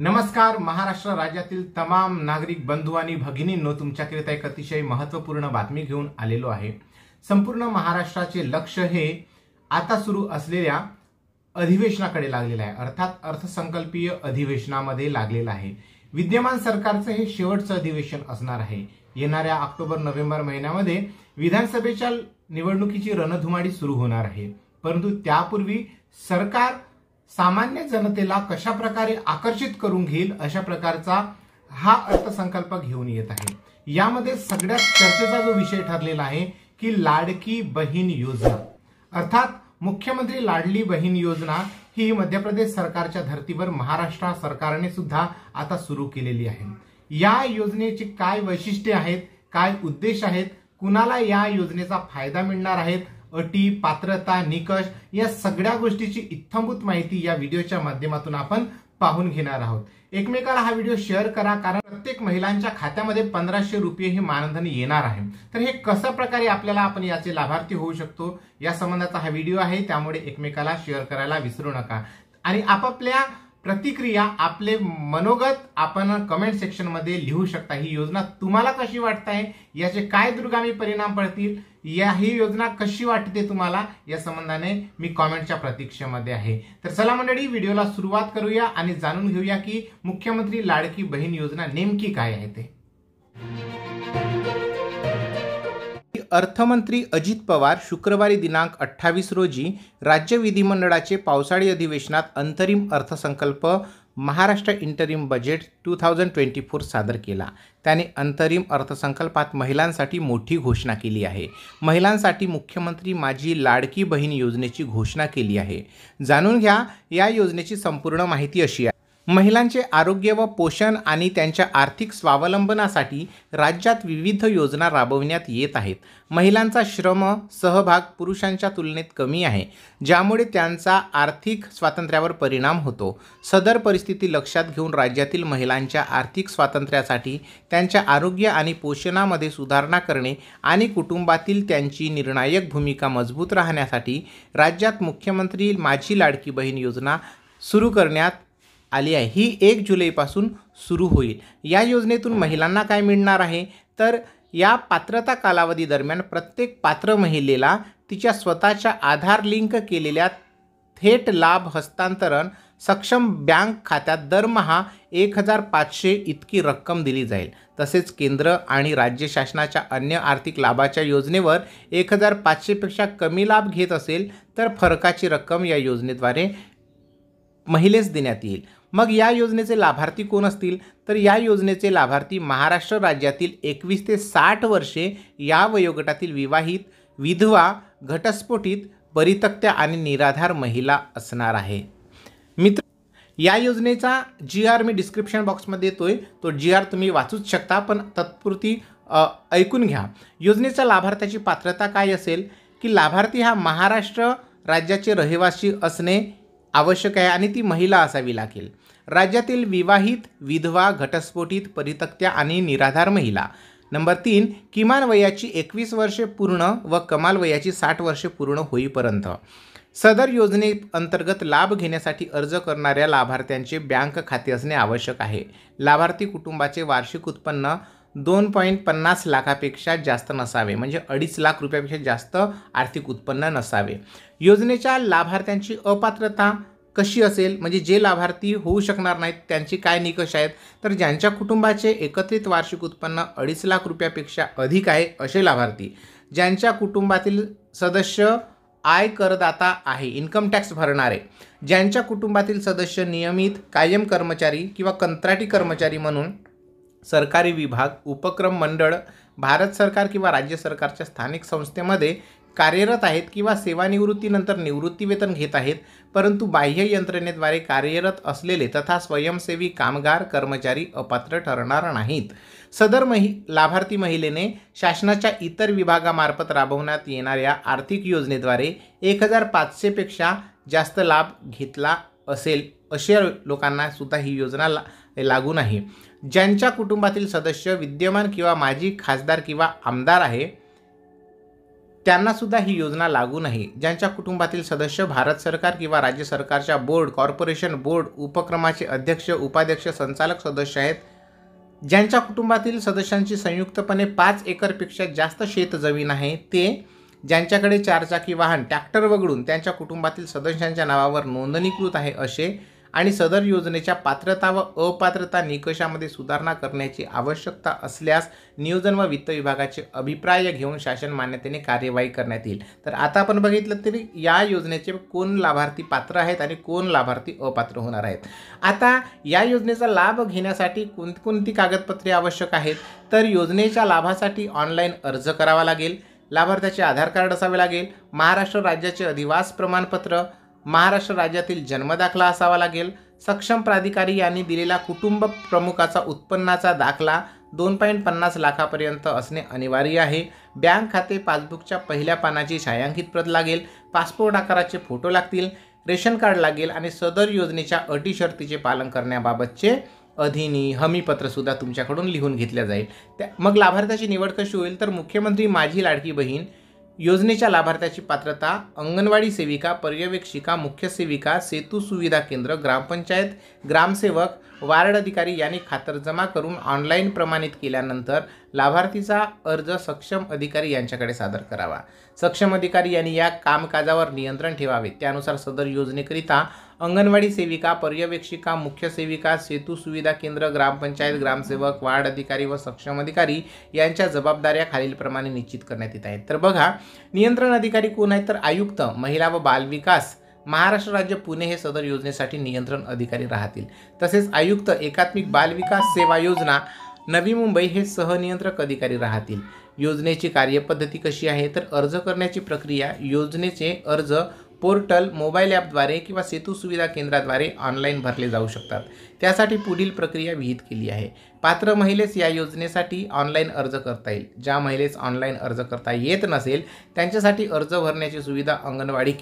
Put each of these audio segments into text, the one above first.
नमस्कार। महाराष्ट्र राज्यातील तमाम नागरिक बंधू आणि भगिनींनो, तुमच्याकरिता एक अतिशय महत्त्वपूर्ण बातमी घेऊन आलेलो आहे। संपूर्ण महाराष्ट्राचे लक्ष हे आता सुरू असलेल्या अधिवेशनाकडे लागलेले आहे, अर्थात अर्थसंकल्पीय अधिवेशनामध्ये लागलेलं आहे। विद्यमान सरकारचं हे शेवटचं अधिवेशन असणार आहे। येणाऱ्या ऑक्टोबर-नोव्हेंबर महिन्यामध्ये विधानसभेच्या निवडणुकीची रणधुमाळी सुरू होणार आहे, परंतु त्यापूर्वी सरकार सामान्य जनतेला कशा प्रकारे आकर्षित करून घेईल अशा प्रकारचा हा अर्थसंकल्प घेऊन येत आहे। यामध्ये सगळ्यात चर्चेचा जो विषय ठरलेला आहे की लाडकी बहीण योजना, अर्थात मुख्यमंत्री लाडली बहीण योजना ही मध्य प्रदेश सरकारच्या धर्तीवर महाराष्ट्र सरकारने सुद्धा आता सुरू केलेली आहे। या योजनेची काय वैशिष्ट्ये आहेत, काय उद्देश आहेत, कुणाला या योजनेचा फायदा मिळणार आहे, अटी, पात्रता, निकष या सगळ्या गोष्टीची इत्थंभूत माहिती या व्हिडिओच्या माध्यमातून आपण पाहून घेणार आहोत। एकमेकाला हा व्हिडिओ शेअर करा, कारण प्रत्येक महिलांच्या खात्यामध्ये 1500 रुपये हे मानधन येणार आहे। तर हे कशा प्रकारे आपण याचे लाभार्थी होऊ शकतो या संबंधाचा हा व्हिडिओ आहे, त्यामुळे एकमेकाला शेअर करायला विसरू नका आणि आपापल्या प्रतिक्रिया, आपले मनोगत आपण कमेंट सेक्शन मध्ये लिहू शकता। ही योजना तुम्हाला कशी वाटते, याचे काय दूरगामी परिणाम पडतील, ही योजना कशी वाटते तुम्हाला, या संबंधाने मी कमेंटच्या प्रतीक्षेमध्ये आहे। तर चला मंडळी, व्हिडिओला सुरुवात करूया आणि जाणून घेऊया की मुख्यमंत्री लाडकी बहीण योजना नेमकी काय आहे ते। अर्थमंत्री अजित पवार शुक्रवारी दिनांक 28 रोजी राज्य विधिमंडळाचे पावसाळी अधिवेशनात अंतरिम अर्थसंकल्प महाराष्ट्र इंटरिम बजेट 2024 सादर केला। त्याने अंतरिम अर्थसंकल्पात महिलांसाठी मोठी घोषणा केली आहे। महिलांसाठी मुख्यमंत्री माझी लाडकी बहीण योजनेची घोषणा केली आहे। जाणून घ्या या योजनेची संपूर्ण माहिती अशी आहे। महिलांचे आरोग्य व पोषण आणि त्यांच्या आर्थिक स्वावलंबनासाठी राज्यात विविध योजना राबविण्यात येत आहेत। महिलांचा श्रम सहभाग पुरुषांच्या तुलनेत कमी आहे, ज्यामुळे त्यांचा आर्थिक स्वातंत्र्यावर परिणाम होतो। सदर परिस्थिती लक्षात घेऊन राज्यातील महिलांच्या आर्थिक स्वातंत्र्यासाठी, त्यांच्या आरोग्य आणि पोषणामध्ये सुधारणा करणे आणि कुटुंबातील त्यांची निर्णायक भूमिका मजबूत राहण्यासाठी राज्यात मुख्यमंत्री माझी लाडकी बहीण योजना सुरू करण्यात आली आहे। ही 1 जुलैपासून सुरू होईल। या योजनेतून महिलांना काय मिळणार आहे, तर या पात्रता कालावधी दरम्यान प्रत्येक पात्र महिलेला तिच्या स्वतःच्या आधार लिंक केलेल्या थेट लाभ हस्तांतरण सक्षम बँक खात्यात दरमहा 1500 इतकी रक्कम दिली जाईल। तसेच केंद्र आणि राज्य शासनाच्या अन्य आर्थिक लाभाच्या योजनेवर 1500 पेक्षा कमी लाभ घेत असेल तर फरकाची रक्कम या योजनेद्वारे महिलेस देण्यात येईल। मग या योजनेचे लाभार्थी कोण असतील, तर या योजनेचे लाभार्थी महाराष्ट्र राज्यातील 21 ते 60 वर्षे या वयोगटातील विवाहित, विधवा, घटस्फोटित, परित्यक्त्या आणि निराधार महिला असणार आहे। मित्र, या योजनेचा GR मी डिस्क्रिप्शन बॉक्समध्ये देतोय, तो GR तुम्ही वाचूच शकता, पण तत्पुरती ऐकून घ्या। योजनेच्या लाभार्थ्याची पात्रता काय असेल की लाभार्थी हा महाराष्ट्र राज्याचे रहिवासी असणे आवश्यक आहे आणि ती महिला असावी लागेल। राज्यातील विवाहित, विधवा, घटस्फोटित, परित्यक्त्या आणि निराधार महिला। नंबर 3, किमान वयाची 21 वर्षे पूर्ण व कमाल वयाची 60 वर्षे पूर्ण होईपर्यंत। सदर योजनेअंतर्गत लाभ घेण्यासाठी अर्ज करणाऱ्या लाभार्थ्यांचे बँक खाते असणे आवश्यक आहे। लाभार्थी कुटुंबाचे वार्षिक उत्पन्न 2.50 लाखापेक्षा जास्त नसावे, म्हणजे 2.5 लाख रुपयापेक्षा जास्त आर्थिक उत्पन्न नसावे। योजनेच्या लाभार्थ्यांची अपात्रता कशी असेल, म्हणजे जे लाभार्थी होऊ शकणार नाहीत त्यांची काय निकष आहेत, तर ज्यांच्या कुटुंबाचे एकत्रित वार्षिक उत्पन्न 2.5 लाख रुपयापेक्षा अधिक आहे असे लाभार्थी, ज्यांच्या कुटुंबातील सदस्य आय करदाता आहे, इन्कम टॅक्स भरणारे, ज्यांच्या कुटुंबातील सदस्य नियमित, कायम कर्मचारी किंवा कंत्राटी कर्मचारी म्हणून सरकारी विभाग, उपक्रम मंडळ, भारत सरकार किंवा राज्य सरकारच्या स्थानिक संस्थेमध्ये कार्यरत आहेत किंवा सेवानिवृत्तीनंतर निवृत्तीवेतन घेत आहेत, परंतु बाह्य यंत्रणेद्वारे कार्यरत असलेले तथा स्वयंसेवी कामगार कर्मचारी अपात्र ठरणार नाहीत। सदर लाभार्थी महिलेने शासनाच्या इतर विभागामार्फत राबवण्यात येणाऱ्या आर्थिक योजनेद्वारे 1500 पेक्षा जास्त लाभ घेतला असेल अशा लोकांना सुद्धा ही योजना लागू नाही। ज्यांच्या कुटुंबातील सदस्य विद्यमान किंवा माजी खासदार किंवा आमदार आहे, त्यांना सुद्धा ही योजना लागू नाही. ज्यांच्या कुटुंबातील सदस्य भारत सरकार किंवा राज्य सरकारच्या बोर्ड, कॉर्पोरेशन, बोर्ड उपक्रमाचे अध्यक्ष, उपाध्यक्ष, संचालक सदस्य आहेत, ज्यांच्या कुटुंबातील सदस्यांची संयुक्तपणे 5 एकरपेक्षा जास्त शेतजमीन आहे, ते ज्यांच्याकडे 4 चाकी वाहन ट्रॅक्टर वगळून त्यांच्या कुटुंबातील सदस्यांच्या नावावर नोंदणीकृत आहे असे, आणि सदर योजनेच्या पात्रता व अपात्रता निकषामध्ये सुधारणा करण्याची आवश्यकता असल्यास नियोजन व वित्त विभागाचे अभिप्राय घेऊन शासन मान्यतेने कार्यवाही करण्यात येईल. तर आता आपण बघितलं तरी या योजनेचे कोण लाभार्थी पात्र आहेत आणि कोण लाभार्थी अपात्र होणार आहेत. आता या योजनेचा लाभ घेण्यासाठी कोणकोणती कागदपत्रे आवश्यक आहेत, तर योजनेच्या लाभासाठी ऑनलाईन अर्ज करावा लागेल, लाभार्थ्याचे आधार कार्ड असावे लागेल, महाराष्ट्र राज्याचे अधिवास प्रमाणपत्र, महाराष्ट्र राज्यातील जन्मदाखला असावा लागेल, सक्षम प्राधिकारी यांनी दिलेला कुटुंब प्रमुखाचा उत्पन्नाचा दाखला 2.50 लाखापर्यंत असणे अनिवार्य आहे, बँक खाते पासबुकच्या पहिल्या पानाची छायांकित प्रत लागेल, पासपोर्ट आकाराचे फोटो लागतील, रेशन कार्ड लागेल आणि सदर योजनेच्या अटी शर्तीचे पालन करण्याबाबतचे हमीपत्रसुद्धा तुमच्याकडून लिहून घेतल्या जाईल. मग लाभार्थ्याची निवड कशी होईल, तर मुख्यमंत्री माझी लाडकी बहीण योजनेच्या लाभार्थ्याची पात्रता अंगणवाडी सेविका, पर्यवेक्षिका, मुख्य सेविका, सेतू सुविधा केंद्र, ग्रामपंचायत, ग्रामसेवक, वार्ड अधिकारी यांनी खातरजमा करून ऑनलाईन प्रमाणित केल्यानंतर लाभार्थीचा अर्ज सक्षम अधिकारी यांच्याकडे सादर करावा. सक्षम अधिकारी यांनी या कामकाजावर नियंत्रण ठेवावे. त्यानुसार सदर योजनेकरिता अंगणवाडी सेविका, पर्यवेक्षिका, मुख्य सेविका, सेतू सुविधा केंद्र, ग्रामपंचायत, ग्रामसेवक, वार्ड अधिकारी व सक्षम अधिकारी यांच्या जबाबदाऱ्या खालीलप्रमाणे निश्चित करण्यात येत आहेत. तर बघा, नियंत्रण अधिकारी कोण आहेत, तर आयुक्त महिला व बालविकास महाराष्ट्र राज्य पुणे हे सदर योजनेसाठी नियंत्रण अधिकारी राहतील. तसेच आयुक्त एकात्मिक बालविकास सेवा योजना नवी मुंबई हे सहनियंत्रक अधिकारी राहतील. योजनेची कार्यपद्धती कशी आहे, तर अर्ज करण्याची प्रक्रिया योजनेचे अर्ज पोर्टल, मोबाईल ॲपद्वारे किंवा सेतू सुविधा केंद्राद्वारे ऑनलाईन भरले जाऊ शकतात. त्यासाठी पुढील प्रक्रिया विहित केली आहे. पात्र महिलेस या योजनेसाठी ऑनलाईन अर्ज करता येईल. ज्या महिलेस ऑनलाईन अर्ज करता येत नसेल त्यांच्यासाठी अर्ज भरण्याची सुविधा अंगणवाडी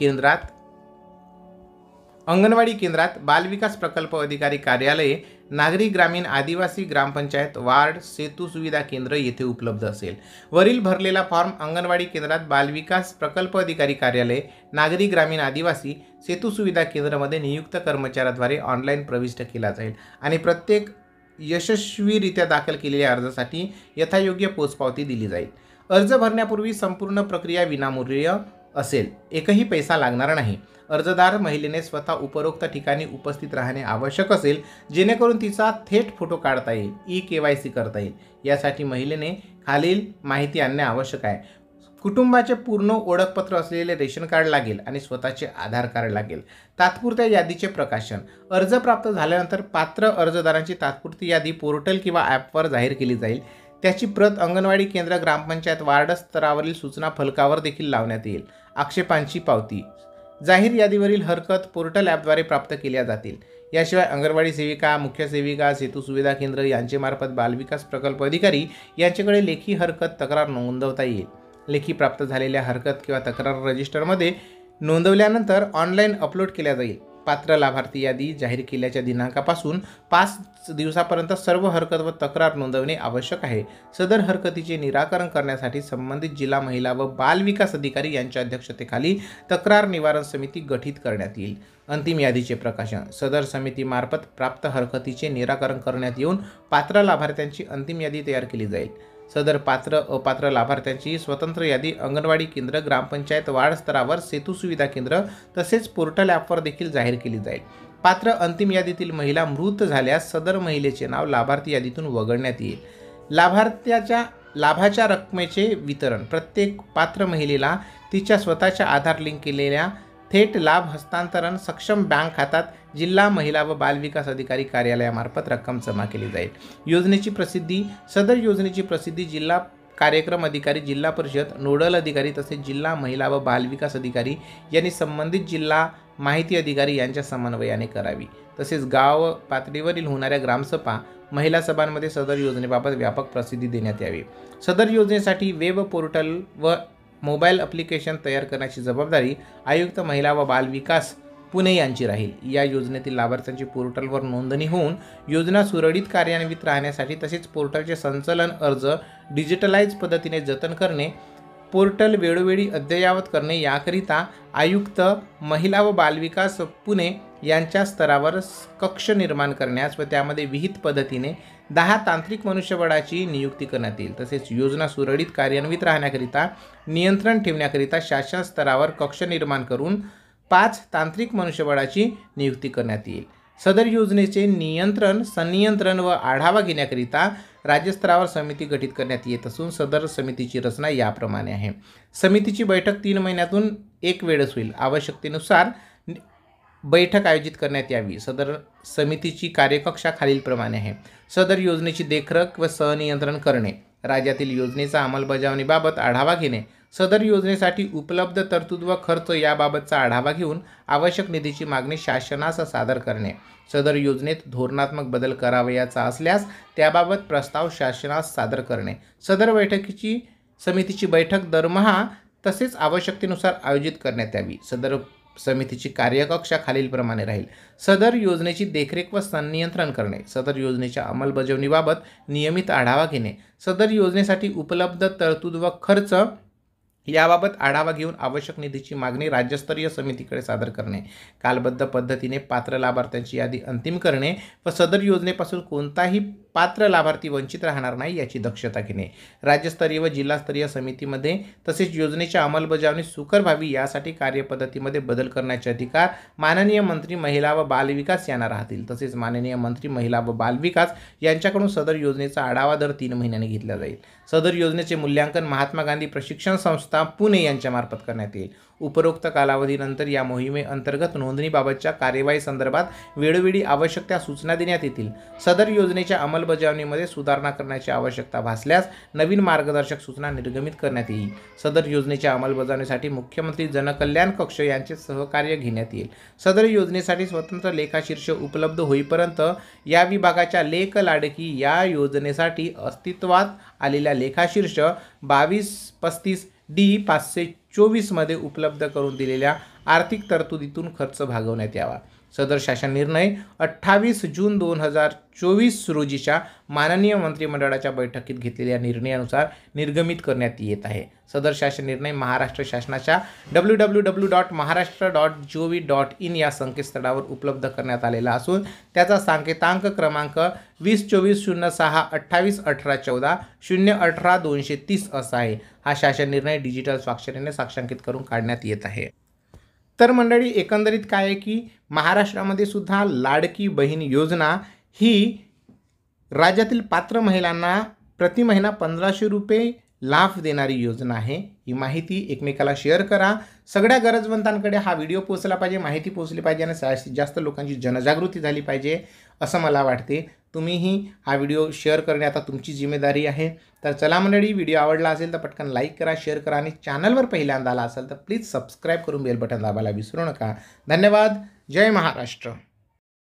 केंद्रात, बालविकास प्रकल्प अधिकारी कार्यालये, नागरी ग्रामीण आदिवासी ग्रामपंचायत, वार्ड, सेतू सुविधा केंद्र येथे उपलब्ध असेल. वरील भरलेला फॉर्म अंगणवाडी केंद्रात, बालविकास प्रकल्प अधिकारी कार्यालय, नागरी ग्रामीण आदिवासी, सेतू सुविधा केंद्रामध्ये नियुक्त कर्मचाऱ्याद्वारे ऑनलाईन प्रविष्ट केला जाईल आणि प्रत्येक यशस्वीरित्या दाखल केलेल्या अर्जासाठी यथायोग्य पोचपावती दिली जाईल. अर्ज भरण्यापूर्वी संपूर्ण प्रक्रिया विनामूल्य असेल, एकही पैसा लागणार नाही. अर्जदार महिलेने स्वतः उपरोक्त ठिकाणी उपस्थित राहणे आवश्यक असेल, जेणेकरून तिचा थेट फोटो काढता येईल, KYC करता येईल. यासाठी महिलेने खालील माहिती आणणे आवश्यक आहे. कुटुंबाचे पूर्ण ओळखपत्र असलेले रेशन कार्ड लागेल आणि स्वतःचे आधार कार्ड लागेल. तात्पुरत्या यादीचे प्रकाशन. अर्ज प्राप्त झाल्यानंतर पात्र अर्जदारांची तात्पुरती यादी पोर्टल किंवा ॲपवर जाहीर केली जाईल. त्याची प्रत अंगणवाडी केंद्र, ग्रामपंचायत, वार्ड स्तरावरील सूचना फलकावर देखील लावण्यात येईल. आक्षेपांची पावती. जाहीर यादीवरील हरकत पोर्टल ॲपद्वारे प्राप्त केल्या जातील. याशिवाय अंगणवाडी सेविका, मुख्य सेविका, सेतू सुविधा केंद्र यांचेमार्फत बालविकास प्रकल्प अधिकारी यांच्याकडे लेखी हरकत तक्रार नोंदवता येईल. लेखी प्राप्त झालेल्या हरकत किंवा तक्रार रजिस्टरमध्ये नोंदवल्यानंतर ऑनलाईन अपलोड केल्या जाईल. पात्र लाभार्थी यादी जाहीर केल्याच्या दिनांकापासून 5 दिवसापर्यंत सर्व हरकत व तक्रार नोंदवणे आवश्यक आहे. सदर हरकतीचे निराकरण करण्यासाठी संबंधित जिल्हा महिला व बाल विकास अधिकारी यांच्या अध्यक्षतेखाली तक्रार निवारण समिती गठीत करण्यात येईल. अंतिम यादीचे प्रकाशन. सदर समितीमार्फत प्राप्त हरकतीचे निराकरण करण्यात येऊन पात्र लाभार्थ्यांची अंतिम यादी तयार केली जाईल. सदर पात्र अपात्र लाभार्थ्यांची स्वतंत्र यादी अंगणवाडी केंद्र, ग्रामपंचायत, वार्ड स्तरावर, सेतू सुविधा केंद्र तसेच पोर्टल ॲपवर देखील जाहीर केली जाईल. पात्र अंतिम यादीतील महिला मृत झाल्यास सदर महिलेचे नाव लाभार्थी यादीतून वगळण्यात येईल. लाभाच्या रकमेचे वितरण. प्रत्येक पात्र महिलेला तिच्या स्वतःच्या आधार लिंक केलेल्या थेट लाभ हस्तांतरण सक्षम बँक खात्यात जिल्हा महिला व बालविकास अधिकारी कार्यालयामार्फत रक्कम जमा केली जाईल. योजनेची प्रसिद्धी. सदर योजनेची प्रसिद्धी जिल्हा कार्यक्रम अधिकारी, जिल्हा परिषद नोडल अधिकारी तसेच जिल्हा महिला व बालविकास अधिकारी यांनी संबंधित जिल्हा माहिती अधिकारी यांच्या समन्वयाने करावी. तसेच गाव पातळीवरील होणाऱ्या ग्रामसभा, महिला सभांमध्ये सदर योजनेबाबत व्यापक प्रसिद्धी देण्यात यावी. सदर योजनेसाठी वेब पोर्टल व मोबाईल ॲप्लिकेशन तयार करण्याची जबाबदारी आयुक्त महिला व बाल विकास पुणे यांची राहील. या योजनेतील लाभार्थ्यांची पोर्टलवर नोंदणी होऊन योजना सुरळीत कार्यान्वित राहण्यासाठी तसेच पोर्टलचे संचालन, अर्ज डिजिटलाइज पद्धतीने जतन करणे, पोर्टल वेळोवेळी अद्ययावत करणे याकरिता आयुक्त महिला व बालविकास पुणे यांच्या स्तरावर कक्ष निर्माण करण्यास व त्यामध्ये विहित पद्धतीने 10 तांत्रिक मनुष्यबळाची नियुक्ती करण्यात येईल। तसेच योजना सुरळीत कार्यान्वित राहण्याकरिता नियंत्रण ठेवण्याकरिता शासन स्तरावर कक्ष निर्माण करून 5 तांत्रिक मनुष्यबळाची नियुक्ती करण्यात येईल। सदर योजनेचे नियंत्रण, संनियंत्रण व आढावा घेण्याकरिता राज्यस्तरावर समिती गठीत करण्यात येत असून सदर समितीची रचना याप्रमाणे आहे। समितीची बैठक 3 महिन्यातून एक वेळेस होईल। आवश्यकतेनुसार बैठक आयोजित करण्यात यावी। सदर समितीची कार्यकक्षा खालीलप्रमाणे आहे। सदर योजनेची देखरेख व सहनियंत्रण करणे, राज्यातील योजनेचा अंमलबजावणीबाबत आढावा घेणे, सदर योजनेसाठी उपलब्ध तरतूद व खर्च याबाबतचा आढावा घेऊन आवश्यक निधीची मागणी शासनास सादर करणे, सदर योजनेत धोरणात्मक बदल करावयाचा असल्यास त्याबाबत प्रस्ताव शासनास सादर करणे। सदर समितीची बैठक दरमहा तसेच आवश्यकतेनुसार आयोजित करण्यात यावी। सदर समितीची कार्यकक्षा खालीलप्रमाणे राहील। सदर योजनेची देखरेख व संनियंत्रण करणे, सदर योजनेच्या अंमलबजावणीबाबत नियमित आढावा घेणे, सदर योजनेसाठी उपलब्ध तरतूद व खर्च याबाबत आढावा घेऊन आवश्यक निधीची मागणी राज्यस्तरीय समितीकडे सादर करणे, कालबद्ध पद्धतीने पात्र लाभार्थ्यांची यादी अंतिम करणे व सदर योजनेपासून कोणताही पात्र लाभार्थी वंचित राहणार नाही याची दक्षता घेणे, राज्यस्तरीय व जिल्हास्तरीय समितीमध्ये तसेच योजनेच्या अंमलबजावणी सुकर व्हावी यासाठी कार्यपद्धतीमध्ये बदल करण्याचे अधिकार माननीय मंत्री महिला व बालविकास यांना राहतील। तसेच माननीय मंत्री महिला व बालविकास यांच्याकडून सदर योजनेचा आढावा दर 3 महिन्यांनी घेतला जाईल। सदर योजनेचे मूल्यांकन महात्मा गांधी प्रशिक्षण संस्था पुणे यांच्यामार्फत करण्यात येईल। उपरोक्त कालावधीनंतर या मोहिमेअंतर्गत नोंदणीबाबतच्या कार्यवाही संदर्भात वेळोवेळी आवश्यक त्या सूचना देण्यात येतील। सदर योजनेच्या अंमलबजावणीमध्ये सुधारणा करण्याची आवश्यकता भासल्यास नवीन मार्गदर्शक सूचना निर्गमित करण्यात येईल। सदर योजनेच्या अंमलबजावणीसाठी मुख्यमंत्री जनकल्याण कक्ष यांचे सहकार्य घेण्यात येईल। सदर योजनेसाठी स्वतंत्र लेखाशीर्ष उपलब्ध होईपर्यंत या विभागाच्या लेख लाडकी या योजनेसाठी अस्तित्वात आलेल्या लेखाशीर्ष 2235D 524 मध्ये उपलब्ध करून दिलेल्या आर्थिक तरतुदीतून खर्च भागवण्यात यावा। सदर शासन निर्णय 28 जून 2024 रोजीच्या माननीय मंत्रिमंडळाच्या बैठकीत घेतलेल्या निर्णयानुसार निर्गमित करण्यात येत आहे। सदर शासन निर्णय महाराष्ट्र शासनाच्या www.maharashtra.gov.in या संकेतस्थळावर उपलब्ध करण्यात आलेला असून त्याचा सांकेतांक क्रमांक 2024-06-28-18-14 018-230 असा आहे। हा शासन निर्णय डिजिटल स्वाक्षरीने साक्षांकित करून काढण्यात येत आहे। तर मंडळी, एकंदरीत काय आहे की महाराष्ट्रामध्ये सुद्धा लाडकी बहीण योजना ही राज्यातील पात्र महिलांना प्रति महिना 1500 रुपये लाभ देणारी योजना आहे। ही माहिती एकमेकाला शेअर करा। सगळ्या गरजवंतांकडे हा व्हिडिओ पोहोचला पाहिजे, माहिती पोहोचली पाहिजे आणि जास्तीत जास्त लोकांची जनजागृती झाली पाहिजे असं मला वाटते। तुम्हीही हा व्हिडिओ शेअर करणे आता तुमची जिम्मेदारी आहे। तर चला मंडळी, व्हिडिओ आवडला असेल तर पटकन लाईक करा, शेअर करा आणि चॅनलवर पहिल्यांदा आला असेल तर प्लीज सबस्क्राईब करून बेल बटन दाबायला विसरू नका। धन्यवाद। जय महाराष्ट्र।